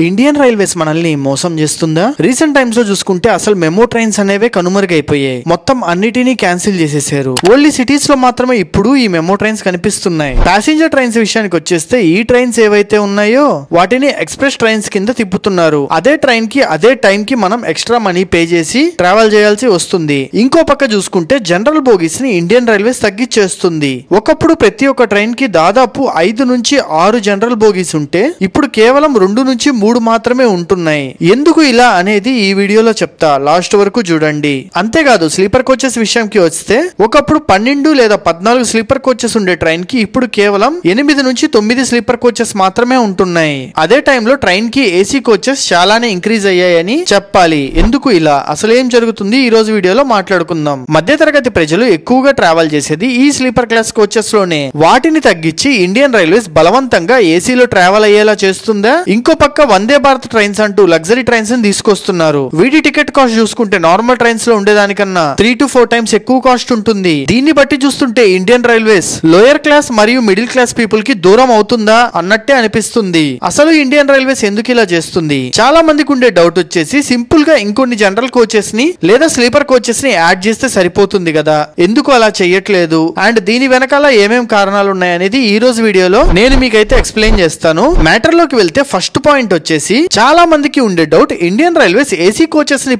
Indian railways మనల్ని మోసం చేస్తుందా? రీసెంట్ టైమ్స్ లో చూసుకుంటే అసలు మెమో ట్రైన్స్ అనేవే కనుమరుగైపోయాయి. మొత్తం అన్నిటినీ క్యాన్సిల్ చేసేసారు. ఓన్లీ సిటీస్ లో మాత్రమే ఇప్పుడు ఈ మెమో ట్రైన్స్ కనిపిస్తున్నాయి. ప్యాసింజర్ ట్రైన్స్ విషయానికి వచ్చేస్తే ఈ ట్రైన్స్ ఏవైతే ఉన్నాయో వాటిని ఎక్స్ప్రెస్ ట్రైన్స్ కింద తిప్పుతున్నారు. అదే ట్రైన్ కి అదే టైం కి మనం ఎక్స్ట్రా మనీ పే చేసి ట్రావెల్ చేయాల్సి వస్తుంది. ఇంకో పక్క చూసుకుంటే జనరల్ బోగీస్ ని ఇండియన్ రైల్వేస్ తగ్గించేస్తుంది. ఒకప్పుడు ప్రతి ఒక్క ట్రైన్ కి దాదాపు 5 నుంచి 6 జనరల్ బోగీస్ ఉంటే ఇప్పుడు కేవలం 2 నుంచి 3 మాత్రమే ఉంటున్నాయి. ఎందుకు ఇలా అనేది ఈ వీడియోలో చెప్తా, లాస్ట్ వరకు చూడండి. అంతేకాదు స్లీపర్ కోచెస్ విషయంకి వస్తే ఒకప్పుడు 12 లేదా 14 స్లీపర్ కోచెస్ ఉండే ట్రైన్ కి ఇప్పుడు కేవలం 8 నుంచి 9 స్లీపర్ కోచెస్ మాత్రమే ఉంటున్నాయి. అదే టైంలో ట్రైన్ కి ఏసీ కోచెస్ చాలానే ఇంక్రీజ్ అయ్యాయని చెప్పాలి. ఎందుకు ఇలా, అసలు ఏం జరుగుతుంది ఈ రోజు వీడియోలో మాట్లాడుకుందాం. మధ్య తరగతి ప్రజలు ఎక్కువగా ట్రావెల్ చేసేది ఈ స్లీపర్ క్లాస్ కోచెస్ లోనే. వాటిని తగ్గించి ఇండియన్ రైల్వేస్ బలవంతంగా ఏసీలో ట్రావెల్ అయ్యేలా చేస్తుందా? ఇంకో పక్క వందే భారత్ ట్రైన్స్ అంటూ లగ్జరీ ట్రైన్స్ ని తీసుకొస్తున్నారు. వీటి టికెట్ కాస్ట్ చూసుకుంటే నార్మల్ ట్రైన్స్ లో ఉండేదానికన్నా 3 to 4 టైమ్స్ ఎక్కువ కాస్ట్ ఉంటుంది. దీన్ని బట్టి చూస్తుంటే ఇండియన్ రైల్వేస్ లోయర్ క్లాస్ మరియు మిడిల్ క్లాస్ పీపుల్ కి దూరం అవుతుందా అన్నట్టే అనిపిస్తుంది. అసలు ఇండియన్ రైల్వేస్ ఎందుకు ఇలా చేస్తుంది? చాలా మందికి ఉండే డౌట్ వచ్చేసి సింపుల్ గా ఇంకొన్ని జనరల్ కోచెస్ ని లేదా స్లీపర్ కోచెస్ ని యాడ్ చేస్తే సరిపోతుంది కదా, ఎందుకు అలా చెయ్యట్లేదు అండ్ దీని వెనకాల ఏమేం కారణాలు ఉన్నాయనేది ఈ రోజు వీడియోలో నేను మీకైతే ఎక్స్ప్లెయిన్ చేస్తాను. మ్యాటర్ లోకి వెళ్తే ఫస్ట్ పాయింట్ వచ్చేసి చాలా మందికి ఉండే doubt, Indian railways AC coaches ని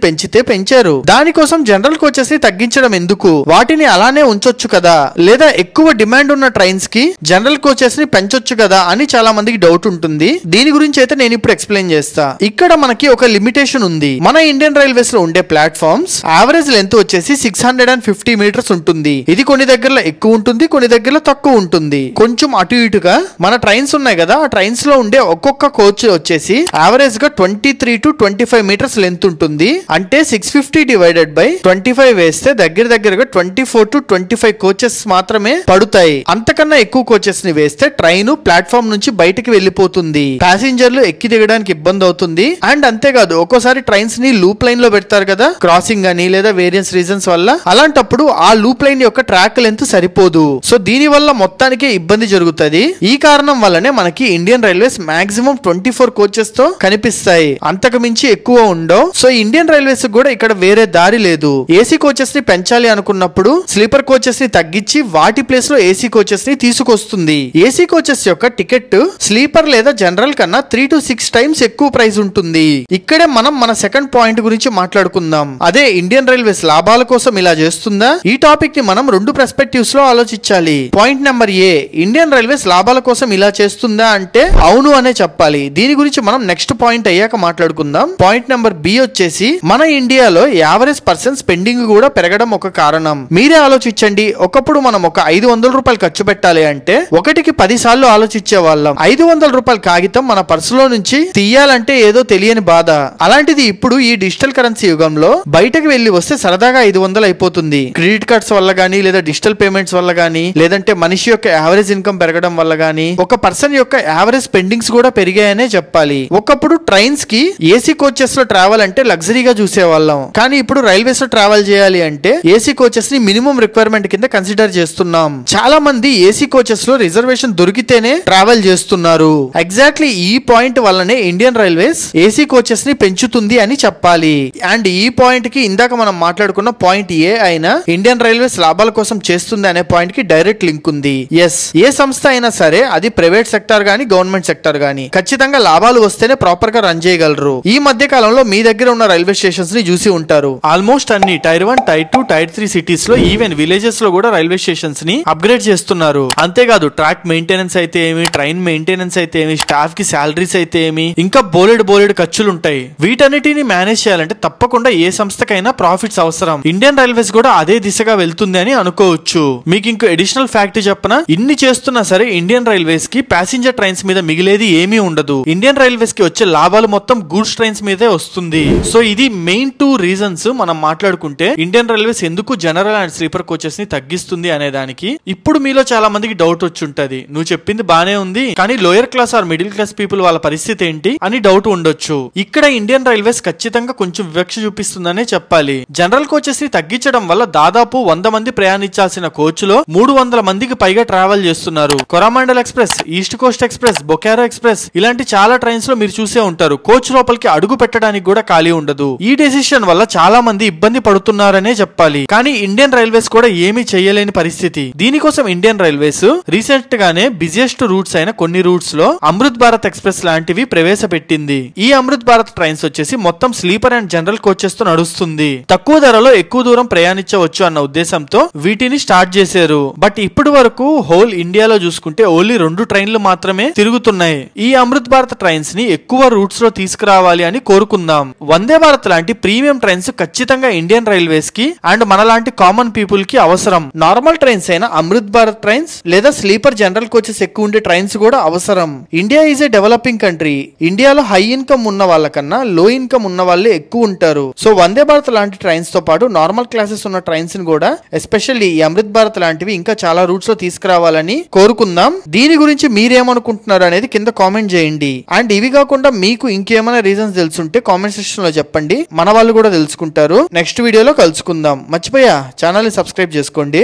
పెంచారు, దానికోసం జనరల్ కోచెస్ ని తగ్గించడం ఎందుకు? వాటిని అలానే ఉంచొచ్చు కదా, లేదా ఎక్కువ డిమాండ్ ఉన్న ట్రైన్స్ కి జనరల్ కోచెస్ ని పెంచొచ్చు కదా అని చాలా మందికి డౌట్ ఉంటుంది. దీని గురించి అయితే నేను ఇప్పుడు ఎక్స్ప్లెయిన్ చేస్తా. ఇక్కడ మనకి ఒక లిమిటేషన్ ఉంది. మన ఇండియన్ రైల్వేస్ లో ఉండే ప్లాట్ఫామ్స్ యావరేజ్ లెంత్ వచ్చేసి 650 మీటర్స్ ఉంటుంది. ఇది కొన్ని దగ్గరలో ఎక్కువ ఉంటుంది, కొన్ని దగ్గరలో తక్కువ ఉంటుంది. కొంచెం అటు ఇటుగా మన ట్రైన్స్ ఉన్నాయి కదా, ఆ ట్రైన్స్ లో ఉండే ఒక్కొక్క కోచ్ వచ్చేసి యావరేజ్ గా 23 to 25 మీటర్స్ లెంత్ ఉంటుంది. అంటే 650 డివైడెడ్ బై 25 వేస్తే దగ్గరగా 24 to 25 కోచెస్ మాత్రమే పడుతాయి. అంతకన్నా ఎక్కువ కోచెస్ ని వేస్తే ట్రైన్ ప్లాట్ఫామ్ నుంచి బయటికి వెళ్లిపోతుంది. ప్యాసింజర్లు ఎక్కి దిగడానికి ఇబ్బంది అవుతుంది. అండ్ అంతేకాదు ఒక్కోసారి ట్రైన్స్ ని లూప్ లైన్ లో పెడతారు కదా, క్రాసింగ్ అని లేదా వేరియస్ రీజన్స్ వల్ల. అలాంటప్పుడు ఆ లూప్ లైన్ యొక్క ట్రాక్ లెంత్ సరిపోదు. సో దీని వల్ల మొత్తానికి ఇబ్బంది జరుగుతుంది. ఈ కారణం వల్లనే మనకి ఇండియన్ రైల్వేస్ మాక్సిమం 24 కోచెస్ తో కనిపిస్తాయి, అంతకు మించి ఎక్కువ ఉండవు. సో ఇండియన్ రైల్వేస్ కూడా ఇక్కడ వేరే దారి లేదు. ఏసీ కోచెస్ ని పెంచాలి అనుకున్నప్పుడు స్లీపర్ కోచెస్ ని తగ్గించి వాటి ప్లేస్ లో ఏసీ కోచెస్ ని తీసుకొస్తుంది. ఏసీ కోచెస్ యొక్క టికెట్ స్లీపర్ లేదా జనరల్ కన్నా 3 to 6 టైమ్స్ ఎక్కువ ప్రైస్ ఉంటుంది. ఇక్కడే మనం మన సెకండ్ పాయింట్ గురించి మాట్లాడుకుందాం. అదే ఇండియన్ రైల్వేస్ లాభాల కోసం ఇలా చేస్తుందా? ఈ టాపిక్ ని మనం 2 పర్స్పెక్టివ్స్ లో ఆలోచించాలి. పాయింట్ నెంబర్ ఏ, ఇండియన్ రైల్వేస్ లాభాల కోసం ఇలా చేస్తుందా అంటే అవును అనే చెప్పాలి. దీని గురించి మనం నెక్స్ట్ పాయింట్ అయ్యాక మాట్లాడుకుందాం. పాయింట్ నెంబర్ బి వచ్చేసి మన ఇండియాలో యావరేజ్ పర్సన్ స్పెండింగ్ కూడా పెరగడం ఒక కారణం. మీరే ఆలోచించండి, ఒకప్పుడు మనం ఒక 500 రూపాయలు ఖర్చు పెట్టాలి అంటే ఒకటికి 10 సార్లు ఆలోచించే వాళ్ళం. 500 రూపాయల కాగితం మన పర్సులో నుంచి తీయాలంటే ఏదో తెలియని బాధ. అలాంటిది ఇప్పుడు ఈ డిజిటల్ కరెన్సీ యుగంలో బయటకు వెళ్లి వస్తే సరదాగా 500 అయిపోతుంది. క్రెడిట్ కార్డ్స్ వల్ల గానీ లేదా డిజిటల్ పేమెంట్స్ వల్ల గానీ లేదంటే మనిషి యొక్క యావరేజ్ ఇన్కమ్ పెరగడం వల్ల గానీ ఒక పర్సన్ యొక్క యావరేజ్ స్పెండింగ్స్ కూడా పెరిగాయనే చెప్పాలి. ఒకప్పుడు ట్రైన్స్ కి ఏసీ కోచెస్ లో ట్రావెల్ అంటే లగ్జరీగా చూసేవాళ్ళం, కానీ ఇప్పుడు రైల్వేస్ లో ట్రావెల్ చేయాలి అంటే ఏసీ కోచెస్ ని మినిమం రిక్వైర్మెంట్ కింద కన్సిడర్ చేస్తున్నాం. చాలా మంది ఏసీ కోచెస్ లో రిజర్వేషన్ దొరికితేనే ట్రావెల్ చేస్తున్నారు. ఎగ్జాక్ట్లీ ఈ పాయింట్ వల్లనే ఇండియన్ రైల్వేస్ ఏసీ కోచెస్ ని పెంచుతుంది అని చెప్పాలి. అండ్ ఈ పాయింట్ కి ఇందాక మనం మాట్లాడుకున్న పాయింట్ ఏ అయినా ఇండియన్ రైల్వేస్ లాభాల కోసం చేస్తుంది అనే పాయింట్ కి డైరెక్ట్ లింక్ ఉంది. ఎస్, ఏ సంస్థ అయినా సరే అది ప్రైవేట్ సెక్టార్ గానీ గవర్నమెంట్ సెక్టార్ గానీ ఖచ్చితంగా లాభాలు వస్తేనే ప్రాపర్ గా రన్ చేయగలరు. ఈ మధ్య కాలంలో మీ దగ్గర ఉన్న రైల్వే స్టేషన్స్ ని చూసి ఉంటారు. ఆల్మోస్ట్ అన్ని టైర్ 1, టైర్ 2, టైర్ 3 సిటీస్ లో ఈవెన్ విలేజెస్ లో కూడా రైల్వే స్టేషన్స్ ని అప్గ్రేడ్ చేస్తున్నారు. అంతేకాదు ట్రాక్ మెయింటెనెన్స్ అయితే ఏమి, ట్రైన్ మెయింటెనెన్స్ అయితే ఏమి, స్టాఫ్ కి సాలరీస్ అయితే ఏమి, ఇంకా బోలెడు ఖర్చులు ఉంటాయి. వీటన్నిటిని మేనేజ్ చేయాలంటే తప్పకుండా ఏ సంస్థకైనా ప్రాఫిట్స్ అవసరం. ఇండియన్ రైల్వేస్ కూడా అదే దిశగా వెళ్తుంది అని అనుకోవచ్చు. మీకు ఇంకో అడిషనల్ ఫ్యాక్ట్ చెప్పనా, ఇన్ని చేస్తున్నా సరే ఇండియన్ రైల్వేస్ కి ప్యాసింజర్ ట్రైన్స్ మీద మిగిలేది ఏమీ ఉండదు. ఇండియన్ రైల్వేస్ కి వచ్చే లాభాలు మొత్తం గూడ్స్ ట్రైన్స్ మీదే వస్తుంది. సో ఇది మెయిన్ 2 రీజన్స్ మనం మాట్లాడుకుంటే ఇండియన్ రైల్వేస్ ఎందుకు జనరల్ అండ్ స్లీపర్ కోచెస్ ని తగ్గిస్తుంది అనే దానికి. ఇప్పుడు మీలో చాలా మందికి డౌట్ వచ్చి ఉంటది, నువ్వు చెప్పింది బానే ఉంది కానీ lower class or middle class people వాళ్ళ పరిస్థితి ఏంటి అని డౌట్ ఉండొచ్చు. ఇక్కడ ఇండియన్ రైల్వేస్ ఖచ్చితంగా కొంచెం వివక్ష చూపిస్తుందనే చెప్పాలి. జనరల్ కోచెస్ ని తగ్గించడం వల్ల దాదాపు 100 మంది ప్రయాణించాల్సిన కోచ్ లో 300 మందికి పైగా ట్రావెల్ చేస్తున్నారు. Coromandel express, east coast express, Bokaro express ఇలాంటి చాలా ట్రైన్స్ ట్రైన్స్ లో మీరు చూసే ఉంటారు, కోచ్ లోపలికి అడుగు పెట్టడానికి కూడా ఖాళీ ఉండదు. ఈ డెసిషన్ వల్ల చాలా మంది ఇబ్బంది పడుతున్నారనే చెప్పాలి. కానీ ఇండియన్ రైల్వేస్ కూడా ఏమీ చేయలేని పరిస్థితి. దీనికోసం ఇండియన్ రైల్వేస్ రీసెంట్ గానే బిజియెస్ట్ రూట్స్ అయిన కొన్ని రూట్స్ లో అమృత్ భారత్ ఎక్స్ప్రెస్ లాంటివి ప్రవేశపెట్టింది. ఈ అమృత్ భారత్ ట్రైన్స్ వచ్చేసి మొత్తం స్లీపర్ అండ్ జనరల్ కోచెస్ తో నడుస్తుంది. తక్కువ ధరలో ఎక్కువ దూరం ప్రయాణించవచ్చు అన్న ఉద్దేశంతో వీటిని స్టార్ట్ చేశారు. బట్ ఇప్పటి వరకు హోల్ ఇండియాలో చూసుకుంటే ఓన్లీ 2 ట్రైన్లు మాత్రమే తిరుగుతున్నాయి. ఈ అమృత్ భారత్ ట్రైన్స్ ని ఎక్కువ రూట్స్ లో తీసుకురావాలి అని కోరుకుందాం. వందే భారత్ లాంటి ప్రీమియం ట్రైన్స్ ఖచ్చితంగా ఇండియన్ రైల్వేస్ కి అండ్ మనలాంటి కామన్ పీపుల్ కి అవసరం. నార్మల్ ట్రైన్స్ అయినా అమృత్ భారత్ ట్రైన్స్ లేదా స్లీపర్ జనరల్ కోచెస్ ఎక్కువ ఉండే ట్రైన్స్ కూడా అవసరం. India is a developing country. ఇండియాలో హై ఇన్కమ్ ఉన్న వాళ్ళకన్నా లో ఇన్కమ్ ఉన్న వాళ్ళే ఎక్కువ ఉంటారు. సో వందే భారత్ లాంటి ట్రైన్స్ తో పాటు నార్మల్ క్లాసెస్ ఉన్న ట్రైన్స్ ని కూడా ఎస్పెషల్లీ ఈ అమృత్ భారత్ లాంటివి ఇంకా చాలా రూట్స్ లో తీసుకురావాలని కోరుకుందాం. దీని గురించి మీరేమనుకుంటున్నారు అనేది కింద కామెంట్ చేయండి. అండ్ ఇవి కాకుండా మీకు ఇంకేమైనా రీజన్స్ తెలుసుంటే కామెంట్ సెక్షన్ లో చెప్పండి, మన వాళ్ళు కూడా తెలుసుకుంటారు. నెక్స్ట్ వీడియోలో కలుసుకుందాం. మర్చిపోయా ఛానల్ ని సబ్స్క్రైబ్ చేసుకోండి.